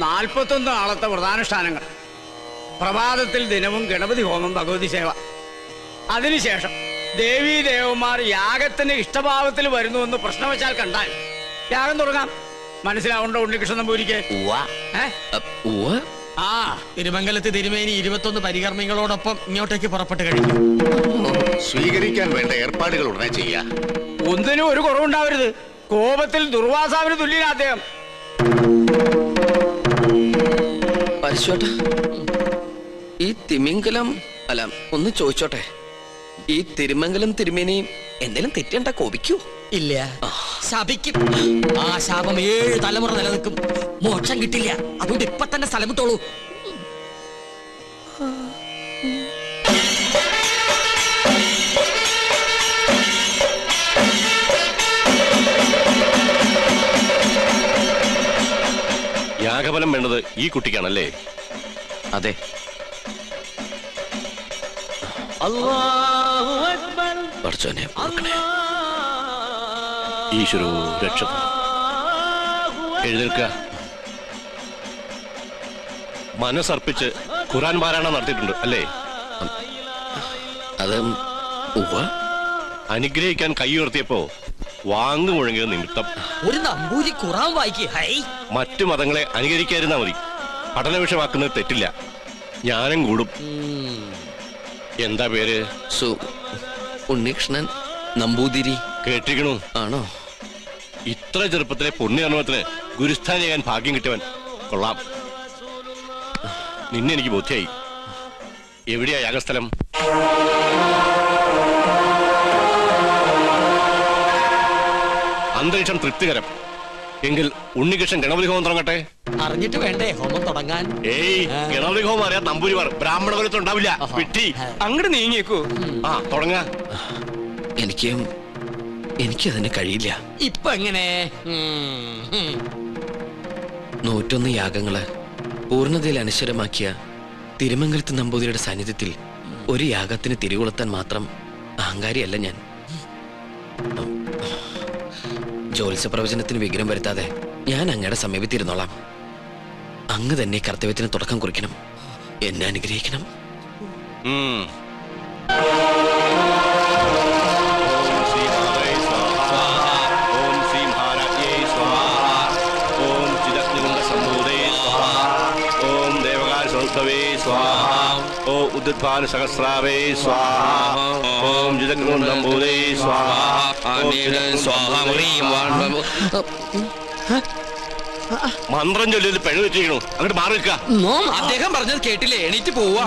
41 നാളത്തെ വ്രതാനുഷ്ഠാനങ്ങൾ. പ്രഭാതത്തിൽ ദിനവും ഗണപതി ഹോമം, ഭഗവതി സേവ. അതിനുശേഷം ദേവീദേവന്മാർ യാഗത്തിന് ഇഷ്ടഭാവത്തിൽ വരുന്നുവെന്ന് പ്രശ്നവശാൽ കണ്ടാൽ യാഗം തുടങ്ങാം. മനസ്സിലാവുണ്ടോ ഉണ്ണികൃഷ്ണൻ നമ്പൂരിക്ക്? ആ തിരുമംഗലത്ത് തിരുമേനി 21 പരികർമ്മികളോടൊപ്പം ഇങ്ങോട്ടേക്ക് പുറപ്പെട്ട് കഴിഞ്ഞു. സ്വീകരിക്കാൻ വേണ്ട ഏർപ്പാടുകൾ ഉടനെ ചെയ്യാം. ഒന്നിനും ഒരു കുറവുണ്ടാവരുത്. കോപത്തിൽ ദുർവാസാവിന് തുല്യനാ അദ്ദേഹം. ഈ തിമിംഗലം അല്ല, ഒന്ന് ചോദിച്ചോട്ടെ, ഈ തിരുമംഗലം തിരുമേനിയും എന്തെങ്കിലും തെറ്റണ്ട കോപിക്കൂ? ഇല്ല, ശപിക്കും. ആ ശാപം 7 തലമുറ നിലനിൽക്കും. മോക്ഷം കിട്ടില്ല. അതുകൊണ്ട് ഇപ്പൊ തന്നെ സ്ഥലം വിട്ടോളൂ. യാഗഫലം വേണ്ടത് ഈ കുട്ടിക്കാണല്ലേ? അതെ. ഈശ്വരോ രക്ഷ. എഴുന്നേൽക്കുക. മനസ്സർപ്പിച്ച് ഖുർആൻ പാരായണം നടത്തിയിട്ടുണ്ട് അല്ലേ? അത് അനുഗ്രഹിക്കാൻ കൈ ഉയർത്തിയപ്പോ വാങ്ങു മുഴങ്ങിയത് നിമിത്തം. ഒരു നമ്പൂരി ഖുർആൻ വായിക്കേ. മറ്റു മതങ്ങളെ അനുകരിക്കാതിരുന്നാ മതി. പഠന വിഷയമാക്കുന്നത് തെറ്റില്ല. ജ്ഞാനം കൂടും. എന്താ പേര്? ഉണ്ണികൃഷ്ണൻ നമ്പൂതിരി. കേട്ടിരിക്കണു? ആണോ? ഇത്ര ചെറുപ്പത്തിലെ പുണ്യകർമ്മത്തിന് ഗുരുസ്ഥാനിയാകാൻ ഭാഗ്യം കിട്ടിയവൻ. കൊള്ളാം. നിന്നെ എനിക്ക് ബോധ്യായി. എവിടെയാ യാഗസ്ഥലം? അന്തരീക്ഷം തൃപ്തികരം. എങ്കിൽ ഉണ്ണികൃഷ്ണൻ ഗണപതി ഹോമം തുടങ്ങട്ടെ. അറിഞ്ഞിട്ട് വേണ്ടേ ഹോമം തുടങ്ങാൻ? ഏയ്, ഗണപതി ഹോമം അറിയാൻ നമ്പൂരിമാർ ബ്രാഹ്മണ കുലത്തിൽ ഉണ്ടാവില്ല. വിട്ടി അങ്ങോട്ട് നീങ്ങിയേക്കൂ. ആ തുടങ്ങ. എനിക്കതിന് കഴിയില്ല. ഇപ്പൊ എങ്ങനെ? 101 യാഗങ്ങള് പൂർണ്ണതയിൽ അനശ്വരമാക്കിയ തിരുമംഗലത്ത് നമ്പൂതിരിയുടെ സാന്നിധ്യത്തിൽ ഒരു യാഗത്തിന് തിരികൊളുത്താൻ മാത്രം അഹങ്കാരിയല്ല ഞാൻ. ജ്യോത്സ്യ പ്രവചനത്തിന് വിഘ്നം വരുത്താതെ ഞാൻ അങ്ങയുടെ സമീപത്തിരുന്നോളാം. അങ്ങ് തന്നെ കർത്തവ്യത്തിന് തുടക്കം കുറിക്കണം. എന്നെ അനുഗ്രഹിക്കണം. ഓം ഉദ്ഭാന സഹസ്രാവേ സ്വാഹ. ഓം ജിതഗ്രൂഢംബൂരേ സ്വാഹ. മന്ത്രം ചൊല്ലിയത് പെഴു തെറ്റിക്കണു. അങ്ങോട്ട് മാറി നിൽക്കുക. അദ്ദേഹം പറഞ്ഞത് കേട്ടില്ലേ? എണീറ്റ് പോവാ.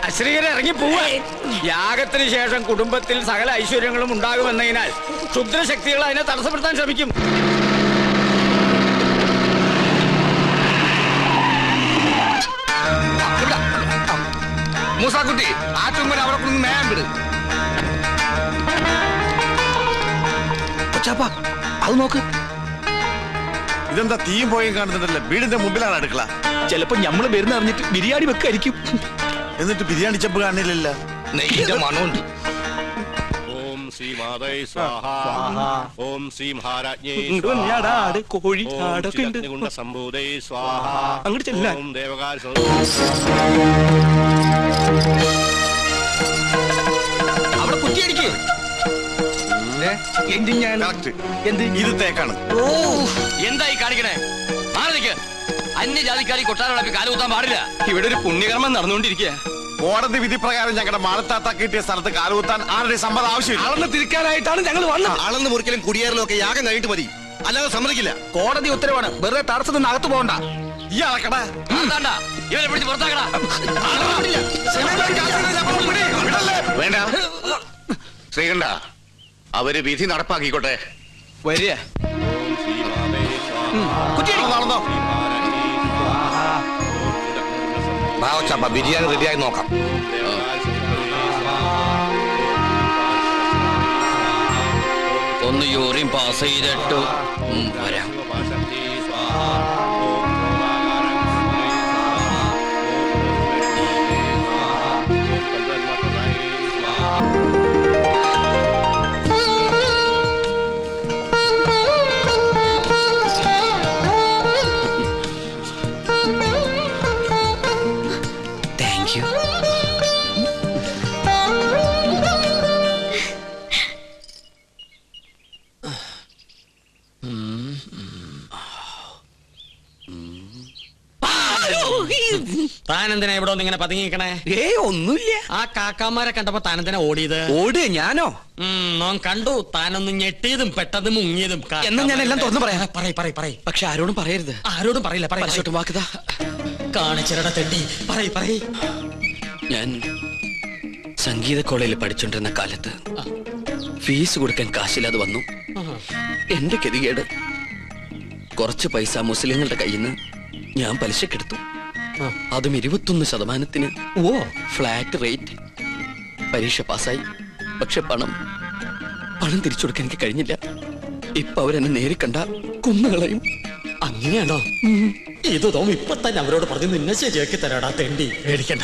അശ്രീകരെ ഇറങ്ങി പോവാ. യാഗത്തിന് ശേഷം കുടുംബത്തിൽ സകല ഐശ്വര്യങ്ങളും ഉണ്ടാകുമെന്നതിനാൽ ക്ഷുദ്രശക്തികൾ അതിനെ തടസ്സപ്പെടുത്താൻ ശ്രമിക്കും. മൂസാക്കുട്ടി, ആ ചുമര അവിടെ കൊണ്ട് മേയാൻ വിട്. അത് നോക്ക്. ഇതെന്താ തീയും പോയും കാണുന്നുണ്ടല്ലോ? വീടിന്റെ മുമ്പിലാണ് അടുക്കള. ചിലപ്പോ ഞമ്മള് വരുന്ന അറിഞ്ഞിട്ട് ബിരിയാണി വെക്കായിരിക്കും. എന്നിട്ട് ബിരിയാണി ചെപ്പ് കാണില്ലല്ല. നെയ്യുടെ മണമുണ്ട്. ഓം ശ്രീ മാതൈ സ്വാഹ. ഓം ശ്രീ മഹാരാജ്ഞേ കോഴി സംഭൂതൈ സ്വാഹ. അങ്ങോട്ട് ചെല്ലാൻ. ഓം ദേവകാര അവിടെ കുറ്റിയടിക്ക്. ഇത് തേക്കാണ്. എന്തായി കാണിക്കണേ? മാറിക്ക്. അന്യജാതിക്കാരി കൊട്ടാരടപ്പി കാലുകുത്താൻ പാടില്ല. ഇവിടെ ഒരു പുണ്യകർമ്മം നടന്നുകൊണ്ടിരിക്കുക. കോടതി വിധി പ്രകാരം ഞങ്ങളുടെ മാളത്താത്ത കിട്ടിയ സ്ഥലത്ത് കാലുകുത്താൻ ആരുടെ സമ്മതം ആവശ്യമില്ല. അളന്ന് തിരിക്കാനായിട്ടാണ് ഞങ്ങൾ വന്നത്. അളന്ന് മുറിക്കലും കുടിയേറലും ഒക്കെ യാഗം കഴിഞ്ഞിട്ട് മതി, അല്ലാതെ സമ്മതിക്കില്ല. കോടതി ഉത്തരവാണ്. വെറുതെ തടസ്സം നിന്ന് അകത്ത് പോകണ്ട. ഈ അളക്കടാ. ഇവരെ പിടിച്ച് പുറത്താക്കടാ. വേണ്ട ശ്രീകണ്ഠ, അവര് വിധി നടപ്പാക്കിക്കോട്ടെ. വരിക. ബിരിയാണി റെഡിയായി നോക്കാം. ഒന്ന് യൂറിൻ പാസ് ചെയ്തിട്ടു വരാം. താനെന്തിനാ ഇവിടെ ഒന്ന് ഇങ്ങനെ പതുങ്ങിക്കണേ? ഒന്നുമില്ല. ആ കാക്കാമാരെ കണ്ടപ്പോ താനെന്തിനാ ഓടിയത്? ഓട് ഞാനോ? നോൻ കണ്ടു താനൊന്ന് ഞെട്ടിയതും പെട്ടതും മുങ്ങിയതും. എന്നാ ഞാൻ എല്ലാം തുറന്നു പറയാം. പറയ്. പക്ഷെ ആരോടും പറയരുത്. ആരോടും പറയില്ല. പരസ്യോട്ട് വാക്കുതാ. കാണിച്ചിരട തെണ്ടി. പറയ്. ഞാൻ സംഗീത കോളേജിൽ പഠിച്ചോണ്ടിരുന്ന കാലത്ത് ഫീസ് കൊടുക്കാൻ കാശില്ലാതെ വന്നു. എന്റെ ഗതികേട്. കുറച്ച് പൈസ മുസ്ലിങ്ങളുടെ കയ്യിൽ നിന്ന് ഞാൻ പലിശക്കെടുത്തു. അതും 21%. Flat rate. പരീക്ഷ പാസ്സായി. പക്ഷെ പണം തിരിച്ചു കൊടുക്കാൻ എനിക്ക് കഴിഞ്ഞില്ല. ഇപ്പൊ അവരെന്നെ നേരി കണ്ട കൊന്നുകളയും. അങ്ങനെയാണോ? ഇത് ഇപ്പൊ തന്നെ അവരോട് പറഞ്ഞു നിന്നെ ശരിയാക്കി തരാടാ തെണ്ടി. പേടിക്കണ്ട,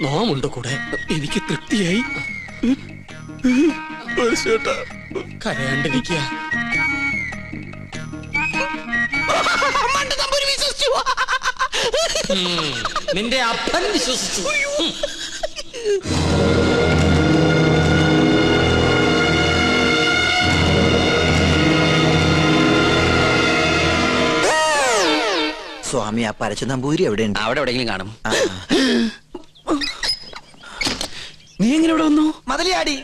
നോമുണ്ട് കൂടെ. എനിക്ക് തൃപ്തിയായി. കരയാണ്ടിരിക്കുക. നിന്റെ അപ്പൻ വിശ്വസിച്ചു. സ്വാമി, ആ പരച്ച നമ്പൂരി എവിടെയുണ്ട്? അവിടെ എവിടെയെങ്കിലും കാണും. നീ എങ്ങനെ ഇവിടെ വന്നു? മതിലിയാടി.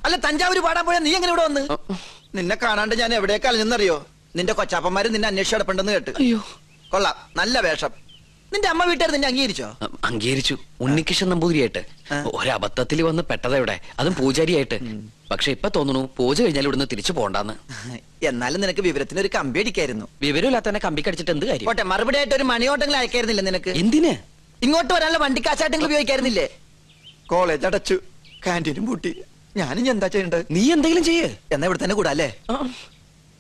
അല്ല, തഞ്ചാവൂര് പാടാൻ പോയാ നീ എങ്ങനെ ഇവിടെ വന്ന്? നിന്നെ കാണാണ്ട് ഞാൻ എവിടേക്ക് അലഞ്ഞെന്നറിയോ? നിന്റെ കൊച്ചാപ്പന്മാര് നിന്നെ അന്വേഷിച്ച് കിടപ്പുണ്ടെന്ന് കേട്ട്. അയ്യോ, കൊള്ളാം, നല്ല വേഷം. നിന്റെ അമ്മ വീട്ടുകാർ നിന്നെ അംഗീകരിച്ചോ? അംഗീകരിച്ചു. ഉണ്ണികൃഷ്ണൻ നമ്പൂതിരിയായിട്ട്. ഒരബദ്ധത്തിൽ വന്ന് പെട്ടതെവിടെ, അതും പൂജാരിയായിട്ട്. പക്ഷെ ഇപ്പൊ തോന്നുന്നു പൂജ കഴിഞ്ഞാൽ ഇവിടുന്ന് തിരിച്ചു പോണ്ടാന്ന്. എന്നാലും നിനക്ക് വിവരത്തിന് ഒരു കമ്പി അടിക്കായിരുന്നു. വിവരമില്ലാത്തന്നെ കമ്പി കടിച്ചിട്ട് എന്ത് കാര്യം? പോട്ടെ, മറുപടി ആയിട്ട് ഒരു മണിയോട്ടെങ്കിലും അയക്കായിരുന്നില്ല നിനക്ക്? എന്തിന്? ഇങ്ങോട്ട് വരാനുള്ള വണ്ടിക്കാശായിട്ടെങ്കിലും ഉപയോഗിക്കായിരുന്നില്ലേ? കോളേജ് അടച്ചു, കാന്റീനും പൂട്ടി. ഞാനും എന്താ ചെയ്യണ്ടത്? നീ എന്തെങ്കിലും ചെയ്യേ. എന്നാ ഇവിടെ തന്നെ കൂടാല്ലേ?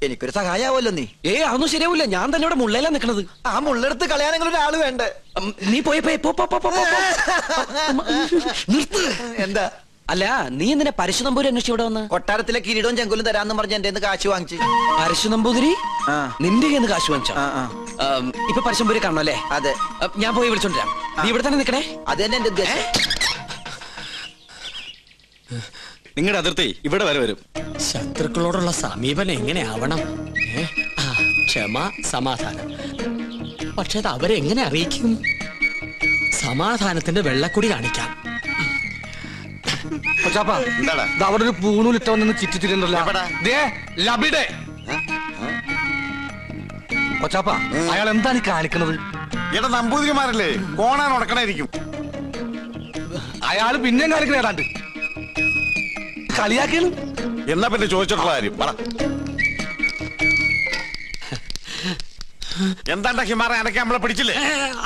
എനിക്കൊരു സഹായാവല്ലോ നീ. അതൊന്നും ശരിയാവില്ല. ഞാൻ തന്നെ ഇവിടെ മുള്ളയിലാ നിക്കണത്. ആ മുള്ളെടുത്ത് കളയാനെങ്കിലും ഒരാള് വേണ്ടേ? നീ പോയി എന്താ? അല്ല, നീ എന്തിനാ പരശു നമ്പൂരി അന്വേഷിച്ച് ഇവിടെ വന്ന്? കൊട്ടാരത്തിലെ കിരീടവും ചെങ്കുലും തരാന്ന് പറഞ്ഞ് എന്റെ കാശ് വാങ്ങിച്ചു. പരശു നമ്പൂതിരി നിന്റെ കയ്യിൽ നിന്ന് കാശ് വാങ്ങിച്ചോ? ഇപ്പൊ പരശുനമ്പൂരി കാണണോ അല്ലേ? അതെ. ഞാൻ പോയി വിളിച്ചോണ്ടിരാം. നീ ഇവിടെ തന്നെ നിക്കണേ. അത് തന്നെ എന്റെ ഉദ്ദേശം. നിങ്ങളുടെ അതിർത്തി ഇവിടെ വരെ വരും. ശത്രുക്കളോടുള്ള സമീപനം എങ്ങനെയാവണം? ക്ഷമ, സമാധാനം. പക്ഷെ അത് അവരെങ്ങനെ അറിയിക്കും? സമാധാനത്തിന്റെ വെള്ളക്കുടി കാണിക്കാം. എന്താടാ? അവിടെ ഒരു പൂണൂലിട്ട വന്ന് ചിറ്റിത്തിരുന്നല്ലോ. കൊച്ചാപ്പ, അയാൾ എന്താണ് കാണിക്കണത്? ഇവിടെ നമ്പൂതിരിമാരല്ലേ, കോണാൻ ഉടക്കണായിരിക്കും. അയാള് പിന്നെയും കാണിക്കണ ഏതാണ്ട് കളിയാക്കിയാണ്. എന്നാ പിന്നെ ചോദിച്ചിട്ടുള്ള കാര്യം പറ. എന്താണ്ടാ ഹിമാറ, അനക്കെ നമ്മളെ പിടിച്ചില്ലേ?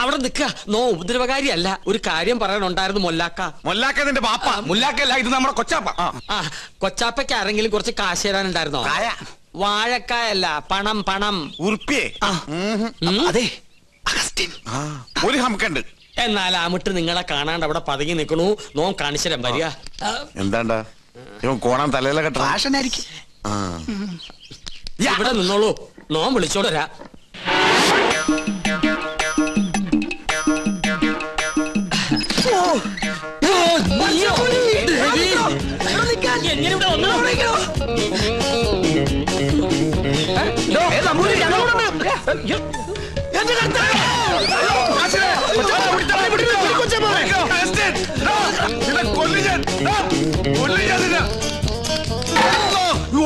അവിടെ നിക്ക. നോ ഉപദ്രവകാരിയല്ല. ഒരു കാര്യം പറയാനുണ്ടായിരുന്നു. മൊല്ലാക്ക നിന്റെ ബാപ്പ. മുല്ലാക്കല്ല, ഇത് നമ്മുടെ കൊച്ചാപ്പ. കൊച്ചാപ്പയ്ക്ക് ആരെങ്കിലും കുറച്ച് കാശ് തരാനുണ്ടായിരുന്നോ? വാഴക്കായല്ല, പണം. ഉറുപ്പിയേ? അതെ, ഒരു ഹംക്കുണ്ട്. എന്നാൽ ആമിട്ട് നിങ്ങളെ കാണാണ്ട് അവിടെ പതുങ്ങി നിൽക്കണു. നോം കാണിച്ചരം വരിക. എന്താണ്ടാ ഇവൻ കോണാൻ തലയിലെ കെട്ട ഫാഷനായിരിക്കും. ഇവിടെ നിന്നോളൂ, നോം വിളിച്ചോടരാ.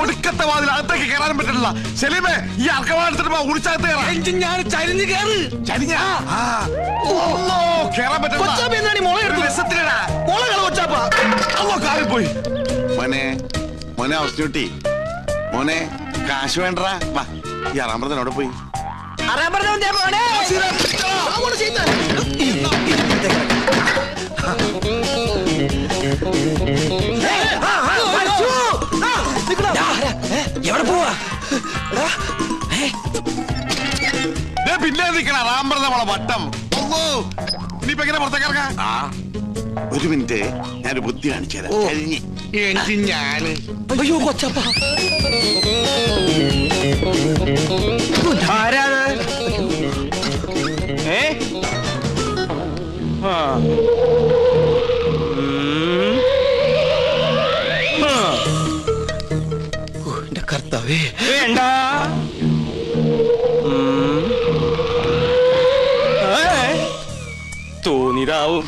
ഒടുക്കത്തെ വാതിൽ അകത്തേക്ക് കയറാനും പറ്റില്ല. സെലീമേ, ഈ അർക്കവാടുത്തിട്ട് ഉടിച്ചകത്ത് കയറാൻ. ഞാൻ ചരിഞ്ഞ് കയറ്. കേറാൻ പറ്റില്ല. പോയി മോനെ അവസ്ഥ മോനെ കാശ് വേണ്ടടാ. വാ, ഈ അറാമ്പറത്തിനോട് പോയി. എവിടെ പോവാ? പിന്നെ നിൽക്കണ റാമ്പറ മോളെ വട്ടം. ഇനിയിപ്പോ എങ്ങനെ പുറത്തേക്ക് ഇറങ്ങാം? ഒരു മിനിറ്റ്, ഞാനൊരു ബുദ്ധി കാണിച്ചു തരാം. ഞാന് അയ്യോ കൊച്ചപ്പ, എന്റെ കർത്താവേ. വേണ്ട, രാവും